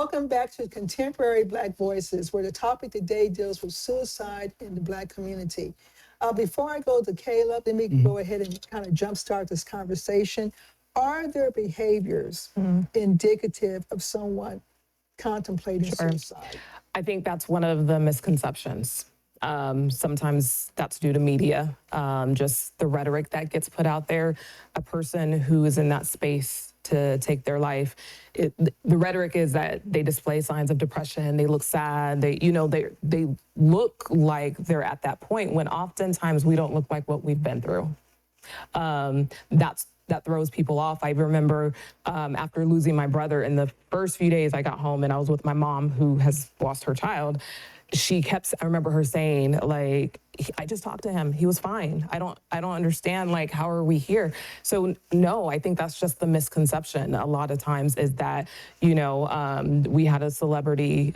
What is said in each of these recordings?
Welcome back to Contemporary Black Voices, where the topic today deals with suicide in the Black community. Before I go to Caleb, let me go ahead and kind of jumpstart this conversation. Are there behaviors indicative of someone contemplating suicide? I think that's one of the misconceptions. Sometimes that's due to media, just the rhetoric that gets put out there. A person who is in that space to take their life, the rhetoric is that they display signs of depression, they look sad, they look like they're at that point when oftentimes we don't look like what we've been through. That throws people off. I remember after losing my brother, in the first few days I got home and I was with my mom who has lost her child. I remember her saying, like, I just talked to him. He was fine. I don't understand, like, how are we here? So no, I think that's just the misconception a lot of times, is that, we had a celebrity,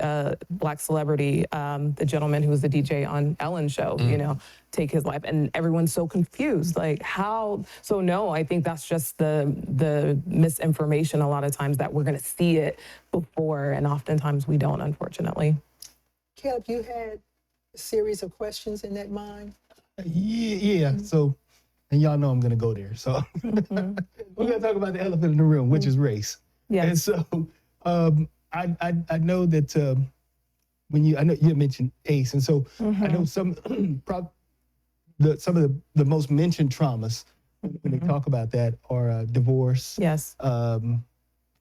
Black celebrity, the gentleman who was the DJ on Ellen's show, take his life, and everyone's so confused, like, how? So no, I think that's just the misinformation a lot of times, that we're gonna see it before, and oftentimes we don't, unfortunately. Caleb, you had a series of questions in that mind? Yeah. So, and y'all know I'm going to go there. So we're going to talk about the elephant in the room, which is race. Yes. And so I know that I know you mentioned ACE, and so I know some of the most mentioned traumas when they talk about that are divorce, Yes.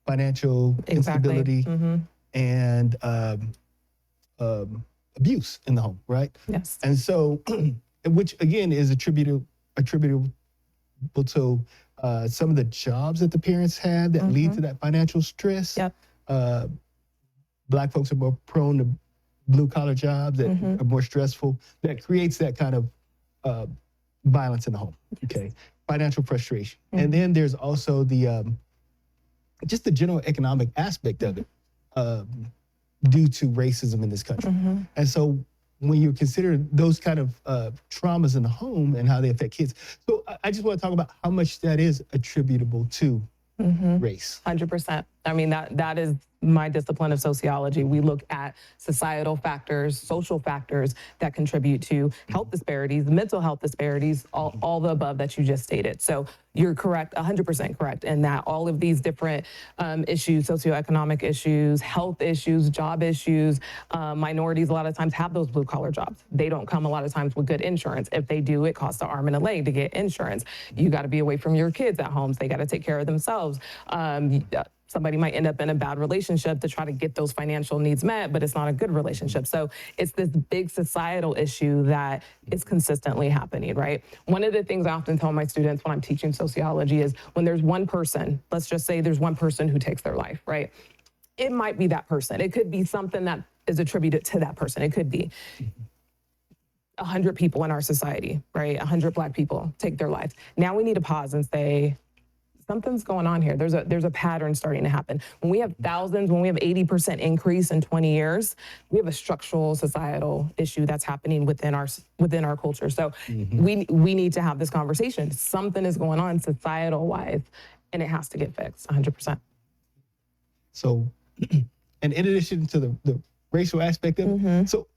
Financial instability, and abuse in the home, right? Yes. And so, which again is attributable to some of the jobs that the parents have that lead to that financial stress. Yep. Black folks are more prone to blue collar jobs that are more stressful. That creates that kind of violence in the home. Yes. Okay, financial frustration, and then there's also the just the general economic aspect of it. Due to racism in this country. And so when you consider those kind of traumas in the home and how they affect kids, so I just want to talk about how much that is attributable to race. 100%. I mean, that is my discipline of sociology. We look at societal factors, social factors that contribute to health disparities, mental health disparities, all the above that you just stated. So you're correct, 100% correct, in that all of these different issues, socioeconomic issues, health issues, job issues, minorities a lot of times have those blue collar jobs. They don't come a lot of times with good insurance. If they do, it costs an arm and a leg to get insurance. You got to be away from your kids at home. So they got to take care of themselves. Somebody might end up in a bad relationship to try to get those financial needs met, but it's not a good relationship. So it's this big societal issue that is consistently happening, right? One of the things I often tell my students when I'm teaching sociology is when there's one person, let's just say there's one person who takes their life, right? It might be that person. It could be something that is attributed to that person. It could be 100 people in our society, right? 100 Black people take their lives. Now we need to pause and say, something's going on here. There's a pattern starting to happen. When we have thousands, when we have 80% increase in 20 years, we have a structural societal issue that's happening within our culture. So we need to have this conversation. Something is going on societal wise, and it has to get fixed 100%. So, and in addition to the racial aspect of it, so,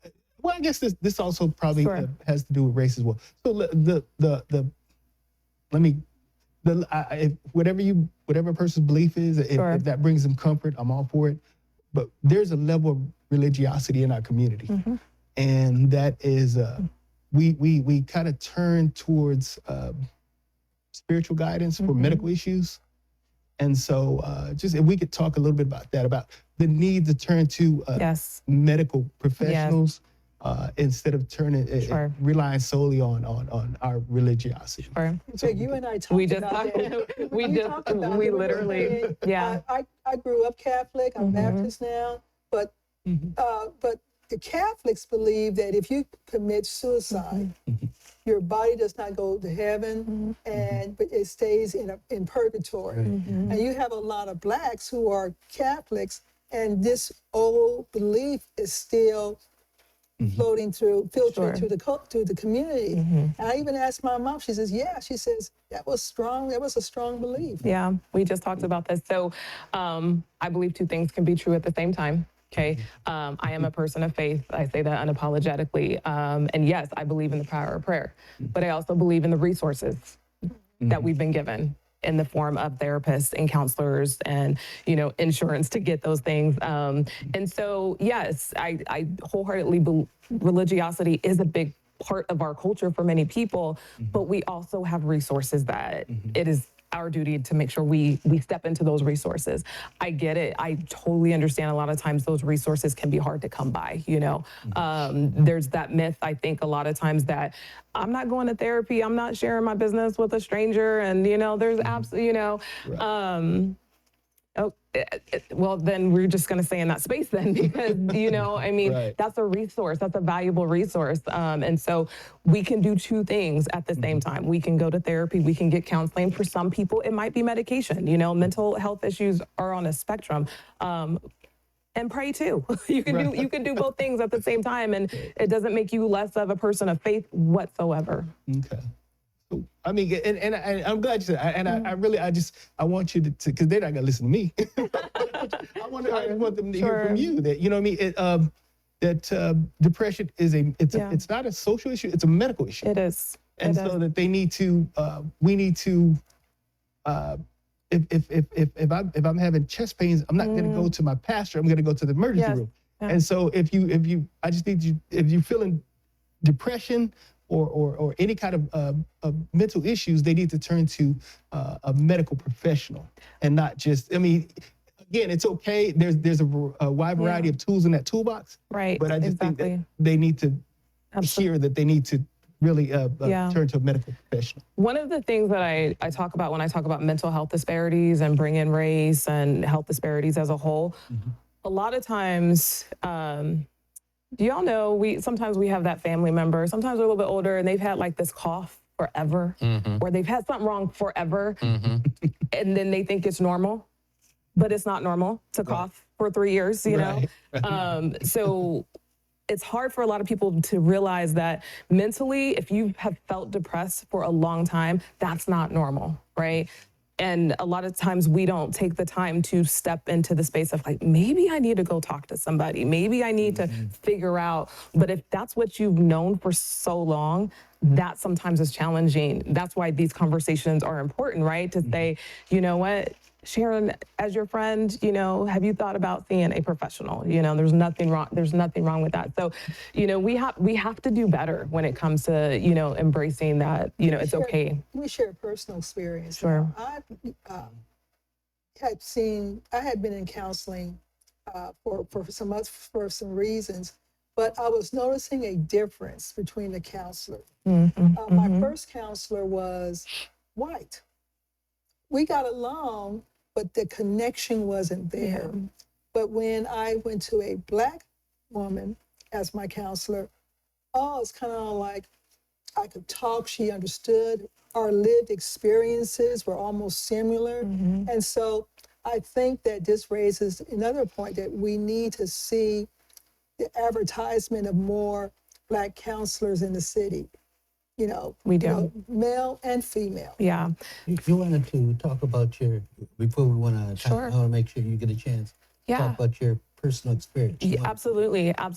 well, I guess this also probably has to do with race as well. So whatever a person's belief is, if that brings them comfort, I'm all for it. But there's a level of religiosity in our community, and that is we kind of turn towards spiritual guidance for medical issues, and so just if we could talk a little bit about that, about the need to turn to medical professionals. Instead of relying solely on our religiosity. So you and I talked about that. We literally, I grew up Catholic. I'm Baptist now, but the Catholics believe that if you commit suicide, your body does not go to heaven, but it stays in purgatory. And you have a lot of Blacks who are Catholics, and this old belief is still floating through, filtering Sure. through the community. And I even asked my mom, she says, yeah, she says, that was strong, that was a strong belief. Yeah, we just talked about this. So I believe two things can be true at the same time. Okay. I am a person of faith. I say that unapologetically. And yes, I believe in the power of prayer, but I also believe in the resources that we've been given in the form of therapists and counselors and, insurance to get those things. And so, yes, I wholeheartedly believe religiosity is a big part of our culture for many people, but we also have resources that it is our duty to make sure we step into those resources. I get it. I totally understand a lot of times those resources can be hard to come by, There's that myth, I think, a lot of times that I'm not going to therapy, I'm not sharing my business with a stranger, and, there's absolutely, well, then we're just going to stay in that space then because, Right. that's a resource. That's a valuable resource. And so we can do two things at the same time. We can go to therapy. We can get counseling. For some people, it might be medication. Mental health issues are on a spectrum. And pray too. You can do both things at the same time, and it doesn't make you less of a person of faith whatsoever. Okay. I mean, and I'm glad you said, I want you to, because they're not gonna listen to me. I want them to hear from you that, you know what I mean? That depression it's not a social issue, it's a medical issue. It is. And so that they need to, we need to, if I'm having chest pains, I'm not gonna go to my pastor, I'm gonna go to the emergency room. Yeah. And so if you're feeling depression, or any kind of mental issues, they need to turn to a medical professional and not just, again, it's okay. There's a wide variety of tools in that toolbox. Right. But I just think that they need to hear that they need to really turn to a medical professional. One of the things that I talk about when I talk about mental health disparities and bring in race and health disparities as a whole, a lot of times, do y'all know sometimes we have that family member, sometimes they're a little bit older and they've had like this cough forever, or they've had something wrong forever, and then they think it's normal, but it's not normal to cough for 3 years, know? So it's hard for a lot of people to realize that mentally, if you have felt depressed for a long time, that's not normal, right? And a lot of times we don't take the time to step into the space of like, maybe I need to go talk to somebody. Maybe I need to figure out. But if that's what you've known for so long, that sometimes is challenging. That's why these conversations are important, right? To say, you know what, Sharon, as your friend, have you thought about seeing a professional? There's nothing wrong. There's nothing wrong with that. So, we have to do better when it comes to, embracing that, it's okay. We share personal experience. Sure. I had been in counseling for some reasons, but I was noticing a difference between the counselor. My first counselor was white. We got along, but the connection wasn't there. Yeah. But when I went to a Black woman as my counselor, it's kind of like I could talk, she understood. Our lived experiences were almost similar. And so I think that this raises another point that we need to see the advertisement of more Black counselors in the city. We do. Male and female. Yeah. You wanted to talk about before we want to, Sure. I want to make sure you get a chance. Yeah. Talk about your personal experience. Yeah, absolutely. Like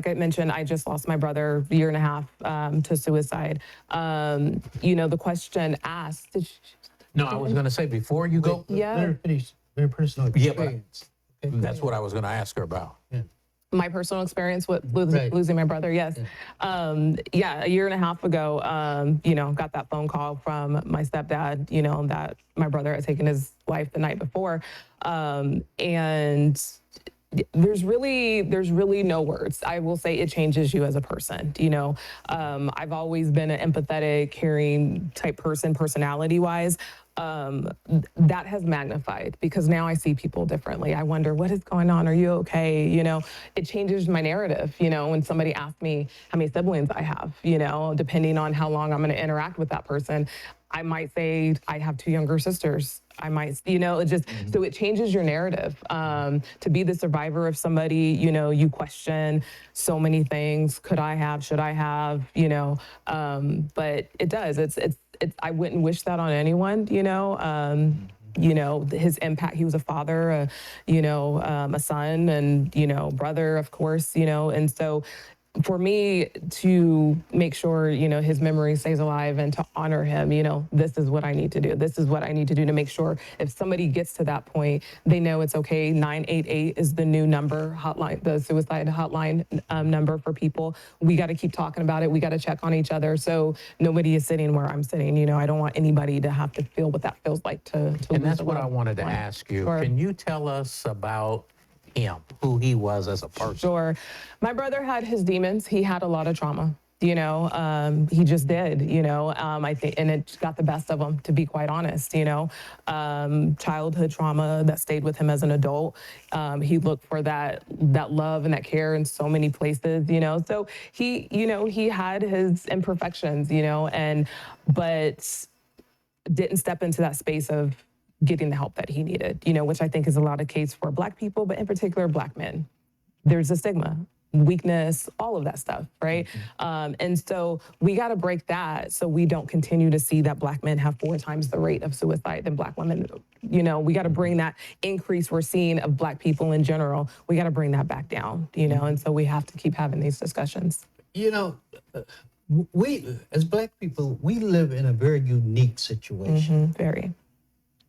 I mentioned, I just lost my brother a year and a half to suicide. The question asked. No, I was going to say before you go. Yeah. Very personal experience. Yeah, that's what I was going to ask her about. Yeah. My personal experience with losing my brother, yes. A year and a half ago, got that phone call from my stepdad, that my brother had taken his wife the night before. And there's really no words. I will say it changes you as a person. I've always been an empathetic, caring type person, personality-wise. That has magnified because now I see people differently. I wonder, what is going on? Are you okay? It changes my narrative, when somebody asks me how many siblings I have, depending on how long I'm going to interact with that person. I might say I have 2 younger sisters. I might, it just, so it changes your narrative. To be the survivor of somebody, you question so many things. Could I have, should I have, but it does. I wouldn't wish that on anyone, his impact. He was a father, a son, and, brother, of course, and so for me to make sure, his memory stays alive and to honor him, this is what I need to do. This is what I need to do to make sure if somebody gets to that point, they know it's okay. 988 is the new number hotline, the suicide hotline number for people. We got to keep talking about it. We got to check on each other. So nobody is sitting where I'm sitting. I don't want anybody to have to feel what that feels like to And lose that's a what I loved wanted to one. ask you. Sure. Can you tell us about him, who he was as a person? Sure. My brother had his demons. He had a lot of trauma. He just did, I think, and it got the best of him, to be quite honest, childhood trauma that stayed with him as an adult. He looked for that love and that care in so many places, so he had his imperfections, but didn't step into that space of getting the help that he needed, which I think is a lot of case for Black people, but in particular Black men. There's a stigma, weakness, all of that stuff, right? And so we got to break that so we don't continue to see that Black men have 4 times the rate of suicide than Black women. We got to bring that increase we're seeing of Black people in general. We got to bring that back down, and so we have to keep having these discussions. We, as Black people, we live in a very unique situation. Very.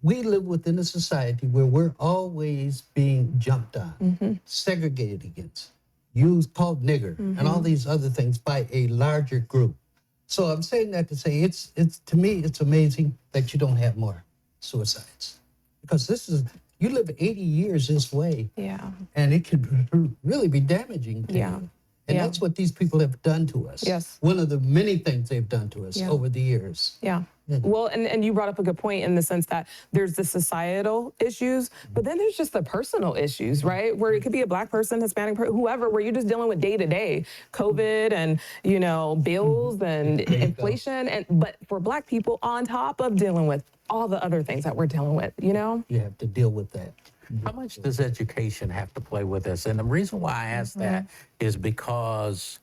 We live within a society where we're always being jumped on, segregated against, called nigger, and all these other things by a larger group. So I'm saying that to say it's to me, it's amazing that you don't have more suicides. Because you live 80 years this way. Yeah. And it could really be damaging to you. And that's what these people have done to us. Yes. One of the many things they've done to us over the years. Yeah. Well, and you brought up a good point in the sense that there's the societal issues, but then there's just the personal issues, right? Where it could be a Black person, Hispanic person, whoever, where you're just dealing with day to day, COVID and, bills and inflation. But for Black people, on top of dealing with all the other things that we're dealing with, You have to deal with that. How much does education have to play with this? And the reason why I ask that is because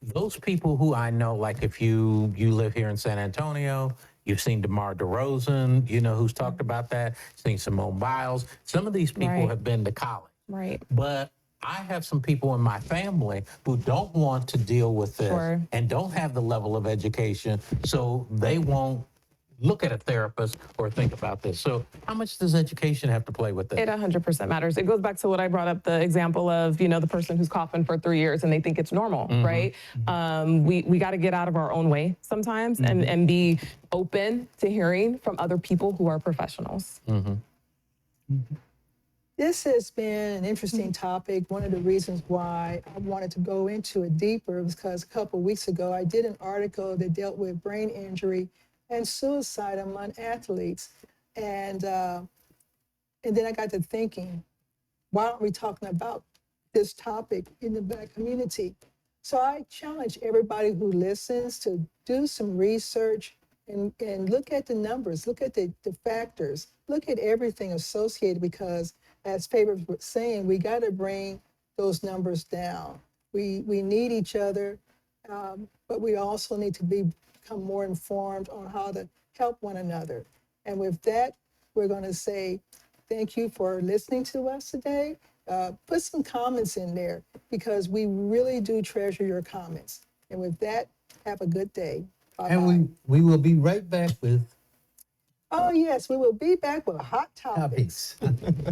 those people who I know, like if you live here in San Antonio, you've seen DeMar DeRozan, who's talked about that, seen Simone Biles. Some of these people have been to college. Right. But I have some people in my family who don't want to deal with this and don't have the level of education, so they won't look at a therapist or think about this. So how much does education have to play with this? It 100% matters. It goes back to what I brought up, the example of, the person who's coughing for 3 years and they think it's normal, right? We got to get out of our own way sometimes and be open to hearing from other people who are professionals. This has been an interesting topic. One of the reasons why I wanted to go into it deeper was because a couple of weeks ago, I did an article that dealt with brain injury and suicide among athletes. And then I got to thinking, why aren't we talking about this topic in the Black community? So I challenge everybody who listens to do some research and look at the numbers, look at the factors, look at everything associated, because as Favor was saying, we got to bring those numbers down. We need each other, but we also need to become more informed on how to help one another. And with that, we're going to say thank you for listening to us today. Put some comments in there, because we really do treasure your comments. And with that, have a good day. Bye-bye. And we will be right back with Oh, yes, we will be back with hot topics. topics.